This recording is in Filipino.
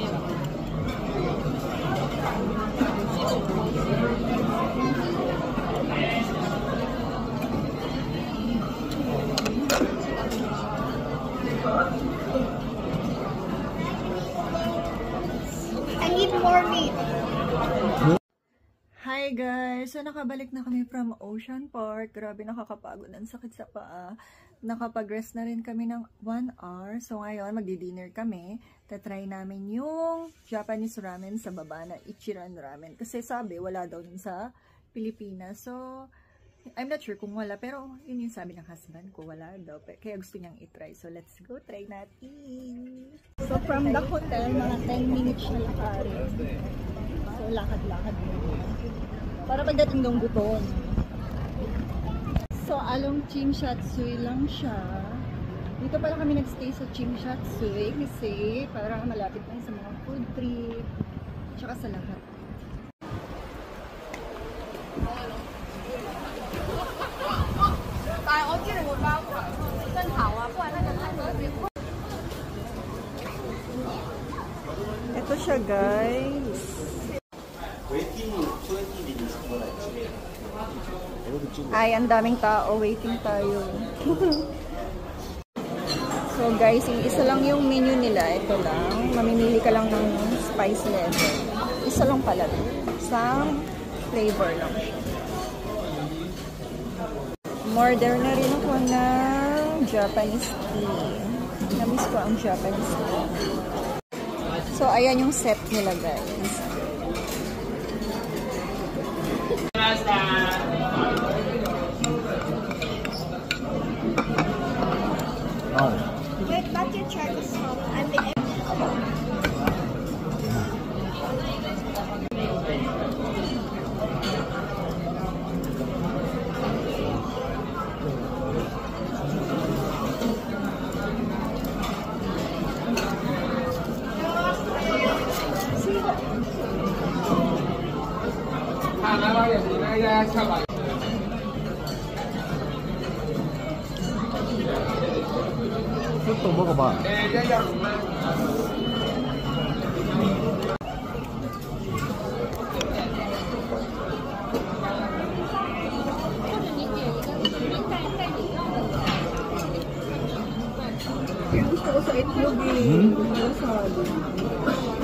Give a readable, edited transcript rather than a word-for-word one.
I need more meat. Hi guys! So nakabalik na kami from Ocean Park. Grabe, nakakapagod. Ang sakit sa paa. Nakapag-rest na rin kami ng 1 hour. So ngayon, magdi-dinner kami. Tatry namin yung Japanese ramen sa baba na Ichiran ramen. Kasi sabi, wala daw dun sa Pilipinas. So, I'm not sure kung wala. Pero yun yung sabi ng husband ko, wala daw. Kaya gusto niyang itry. So let's go, try natin. So from the hotel, mga 10 minutes siya lakarin. So lakad-lakad mo. Para pagdating ng Buton. So along Chimshatsui lang siya. Dito pala kami nagstay sa Chimshatsui kasi para malapit lang sa mga food trip. Tsaka sa lahat. Ito siya guys. Ay, ang daming tao. Waiting tayo. So guys, isa lang yung menu nila. Ito lang. Mamimili ka lang ng spice level. Isa lang pala. Isang flavor lang. Order na rin ako ng Japanese tea. Namiss ko ang Japanese tea. So, ayan yung set nila, guys. Oh. Wait, but you try the salt. I think 또 먹어봐. Gusto ko sa itlog eh.